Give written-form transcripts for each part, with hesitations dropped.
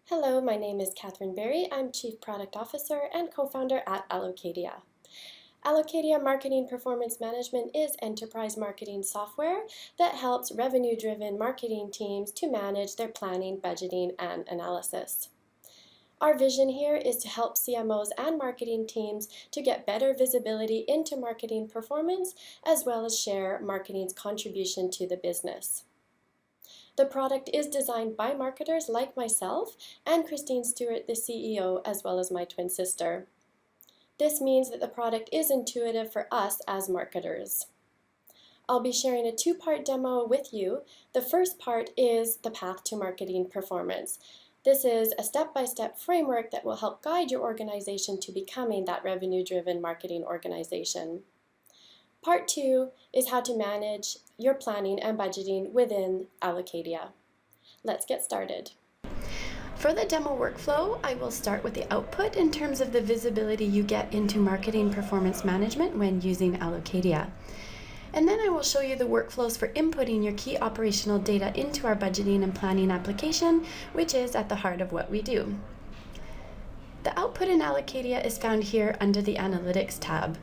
Hello, my name is Catherine Berry. I'm Chief Product Officer and co-founder at Allocadia. Allocadia Marketing Performance Management is enterprise marketing software that helps revenue-driven marketing teams to manage their planning, budgeting, and analysis. Our vision here is to help CMOs and marketing teams to get better visibility into marketing performance, as well as share marketing's contribution to the business. The product is designed by marketers like myself and Christine Stewart, the CEO, as well as my twin sister. This means that the product is intuitive for us as marketers. I'll be sharing a two-part demo with you. The first part is the path to marketing performance. This is a step-by-step framework that will help guide your organization to becoming that revenue-driven marketing organization. Part 2 is how to manage your planning and budgeting within Allocadia. Let's get started. For the demo workflow, I will start with the output in terms of the visibility you get into marketing performance management when using Allocadia. And then I will show you the workflows for inputting your key operational data into our budgeting and planning application, which is at the heart of what we do. The output in Allocadia is found here under the Analytics tab.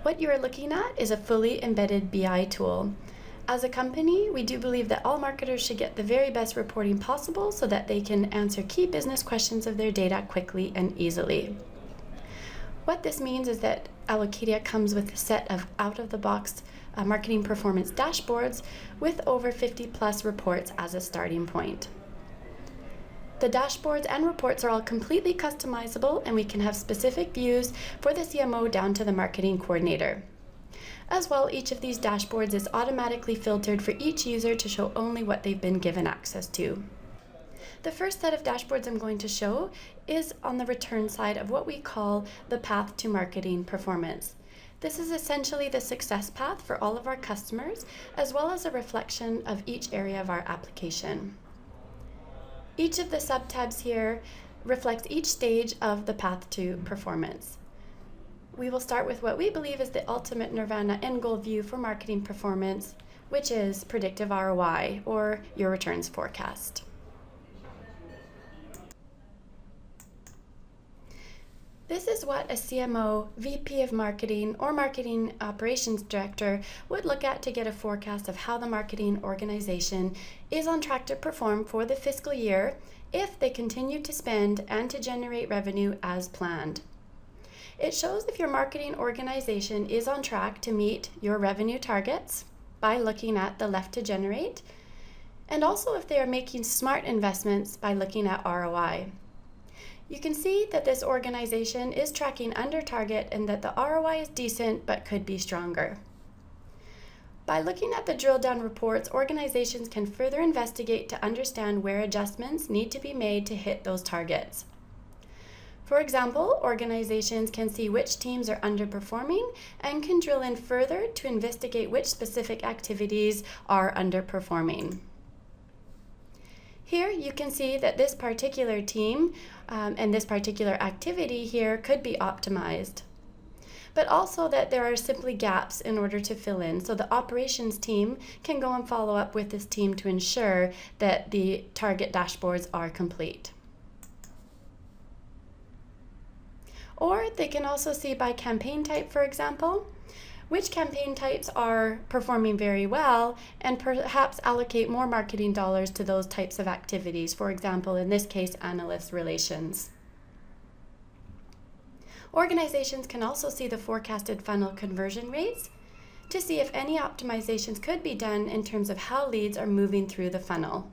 What you are looking at is a fully embedded BI tool. As a company, we do believe that all marketers should get the very best reporting possible so that they can answer key business questions of their data quickly and easily. What this means is that Allocadia comes with a set of out-of-the-box marketing performance dashboards with over 50 plus reports as a starting point. The dashboards and reports are all completely customizable, and we can have specific views for the CMO down to the marketing coordinator. As well, each of these dashboards is automatically filtered for each user to show only what they've been given access to. The first set of dashboards I'm going to show is on the return side of what we call the path to marketing performance. This is essentially the success path for all of our customers, as well as a reflection of each area of our application. Each of the subtabs here reflects each stage of the path to performance. We will start with what we believe is the ultimate nirvana end goal view for marketing performance, which is predictive ROI, or your returns forecast. This is what a CMO, VP of Marketing, or Marketing Operations Director would look at to get a forecast of how the marketing organization is on track to perform for the fiscal year if they continue to spend and to generate revenue as planned. It shows if your marketing organization is on track to meet your revenue targets by looking at the left to generate, and also if they are making smart investments by looking at ROI. You can see that this organization is tracking under target and that the ROI is decent but could be stronger. By looking at the drill down reports, organizations can further investigate to understand where adjustments need to be made to hit those targets. For example, organizations can see which teams are underperforming and can drill in further to investigate which specific activities are underperforming. Here you can see that this particular team and this particular activity here could be optimized, but also that there are simply gaps in order to fill in. So the operations team can go and follow up with this team to ensure that the target dashboards are complete. Or they can also see by campaign type, for example, which campaign types are performing very well and perhaps allocate more marketing dollars to those types of activities. For example, in this case, analyst relations. Organizations can also see the forecasted funnel conversion rates to see if any optimizations could be done in terms of how leads are moving through the funnel.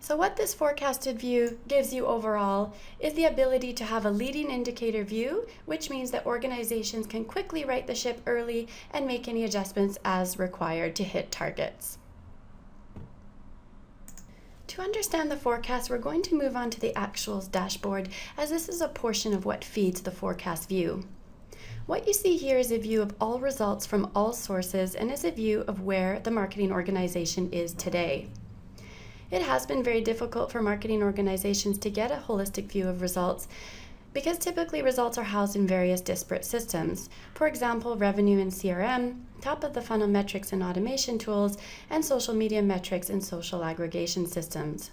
So what this forecasted view gives you overall is the ability to have a leading indicator view, which means that organizations can quickly right the ship early and make any adjustments as required to hit targets. To understand the forecast, we're going to move on to the actuals dashboard, as this is a portion of what feeds the forecast view. What you see here is a view of all results from all sources and is a view of where the marketing organization is today. It has been very difficult for marketing organizations to get a holistic view of results because typically results are housed in various disparate systems. For example, revenue and CRM, top of the funnel metrics and automation tools, and social media metrics and social aggregation systems.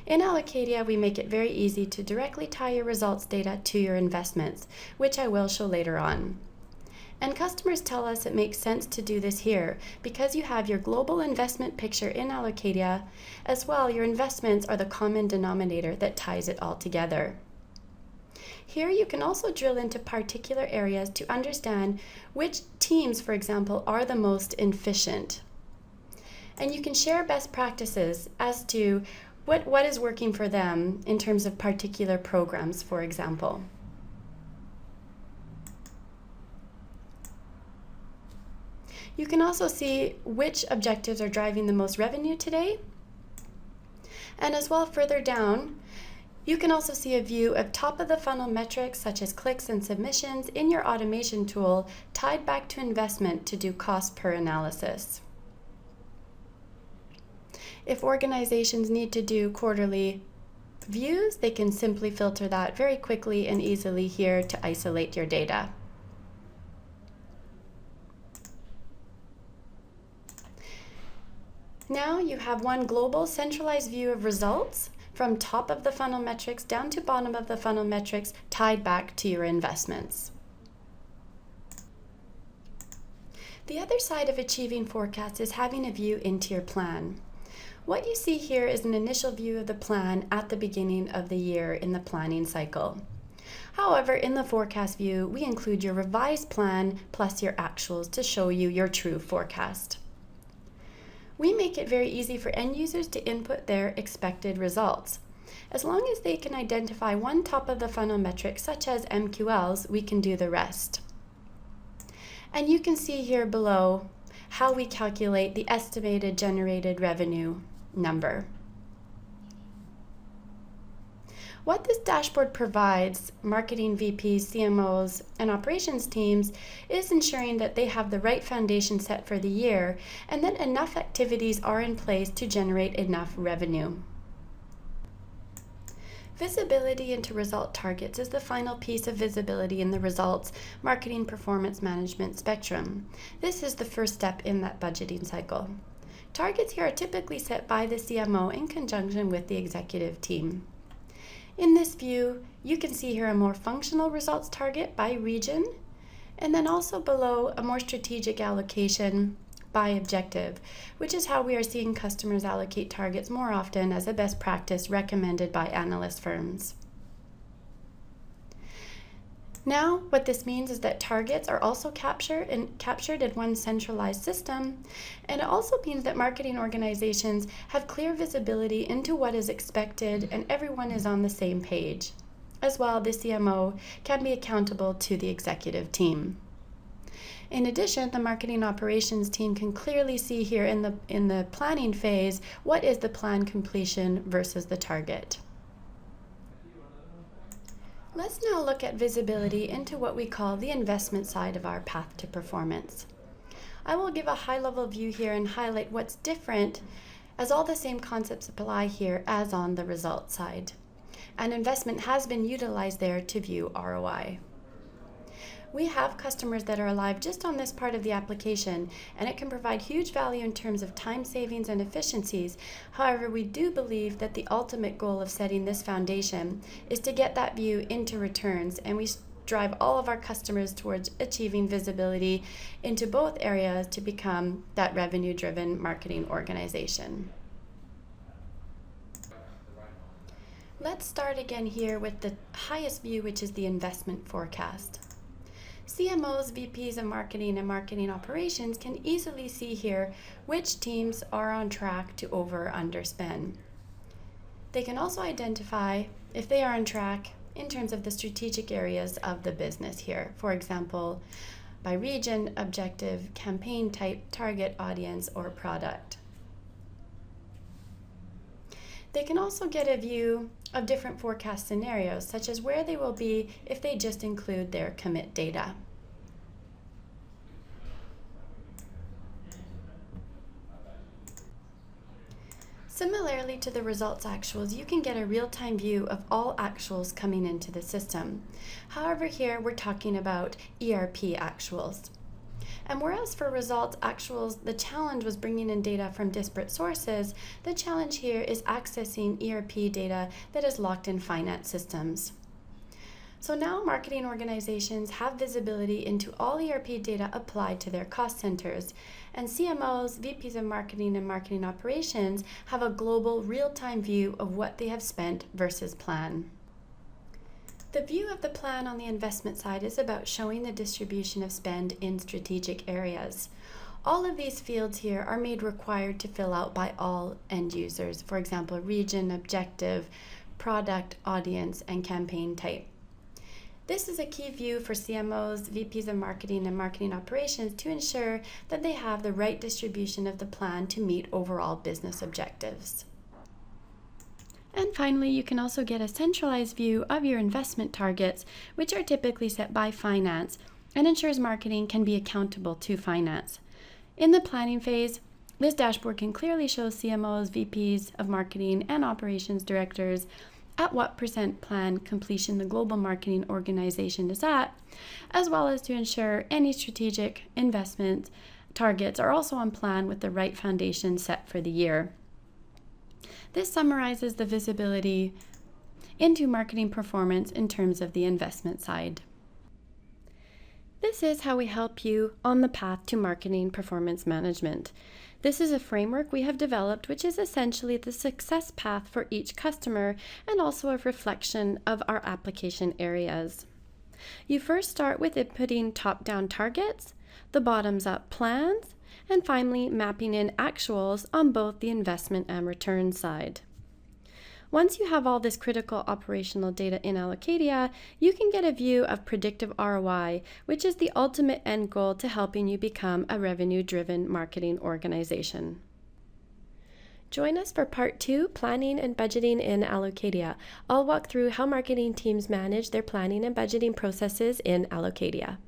In Allocadia, we make it very easy to directly tie your results data to your investments, which I will show later on. And customers tell us it makes sense to do this here because you have your global investment picture in Allocadia. As well, your investments are the common denominator that ties it all together. Here you can also drill into particular areas to understand which teams, for example, are the most efficient. And you can share best practices as to what is working for them in terms of particular programs, for example. You can also see which objectives are driving the most revenue today. And as well, further down, you can also see a view of top of the funnel metrics such as clicks and submissions in your automation tool tied back to investment to do cost per analysis. If organizations need to do quarterly views, they can simply filter that very quickly and easily here to isolate your data. Now you have one global centralized view of results from top of the funnel metrics down to bottom of the funnel metrics tied back to your investments. The other side of achieving forecasts is having a view into your plan. What you see here is an initial view of the plan at the beginning of the year in the planning cycle. However, in the forecast view, we include your revised plan plus your actuals to show you your true forecast. We make it very easy for end users to input their expected results. As long as they can identify one top of the funnel metric, such as MQLs, we can do the rest. And you can see here below how we calculate the estimated generated revenue number. What this dashboard provides marketing VPs, CMOs, and operations teams is ensuring that they have the right foundation set for the year and that enough activities are in place to generate enough revenue. Visibility into result targets is the final piece of visibility in the results marketing performance management spectrum. This is the first step in that budgeting cycle. Targets here are typically set by the CMO in conjunction with the executive team. In this view, you can see here a more functional results target by region, and then also below a more strategic allocation by objective, which is how we are seeing customers allocate targets more often as a best practice recommended by analyst firms. Now, what this means is that targets are also captured in one centralized system, and it also means that marketing organizations have clear visibility into what is expected and everyone is on the same page. As well, the CMO can be accountable to the executive team. In addition, the marketing operations team can clearly see here in the planning phase what is the plan completion versus the target. Let's now look at visibility into what we call the investment side of our path to performance. I will give a high-level view here and highlight what's different, as all the same concepts apply here as on the results side. An investment has been utilized there to view ROI. We have customers that are live just on this part of the application, and it can provide huge value in terms of time savings and efficiencies. However, we do believe that the ultimate goal of setting this foundation is to get that view into returns, and we drive all of our customers towards achieving visibility into both areas to become that revenue-driven marketing organization. Let's start again here with the highest view, which is the investment forecast. CMOs, VPs of marketing, and marketing operations can easily see here which teams are on track to over or underspend. They can also identify if they are on track in terms of the strategic areas of the business here. For example, by region, objective, campaign type, target audience, or product. They can also get a view of different forecast scenarios, such as where they will be if they just include their commit data. Similarly to the results actuals, you can get a real-time view of all actuals coming into the system. However, here we're talking about ERP actuals. And whereas for results actuals, the challenge was bringing in data from disparate sources, the challenge here is accessing ERP data that is locked in finance systems. So now marketing organizations have visibility into all ERP data applied to their cost centers, and CMOs, VPs of marketing, and marketing operations have a global real-time view of what they have spent versus plan. The view of the plan on the investment side is about showing the distribution of spend in strategic areas. All of these fields here are made required to fill out by all end users, for example, region, objective, product, audience, and campaign type. This is a key view for CMOs, VPs of marketing, and marketing operations to ensure that they have the right distribution of the plan to meet overall business objectives. And finally, you can also get a centralized view of your investment targets, which are typically set by finance, and ensures marketing can be accountable to finance. In the planning phase, this dashboard can clearly show CMOs, VPs of marketing, and operations directors at what % plan completion the global marketing organization is at, as well as to ensure any strategic investment targets are also on plan with the right foundation set for the year. This summarizes the visibility into marketing performance in terms of the investment side. This is how we help you on the path to marketing performance management. This is a framework we have developed which is essentially the success path for each customer and also a reflection of our application areas. You first start with inputting top-down targets, the bottoms-up plans, and finally mapping in actuals on both the investment and return side. Once you have all this critical operational data in Allocadia, you can get a view of predictive ROI, which is the ultimate end goal to helping you become a revenue-driven marketing organization. Join us for Part 2, Planning and Budgeting in Allocadia. I'll walk through how marketing teams manage their planning and budgeting processes in Allocadia.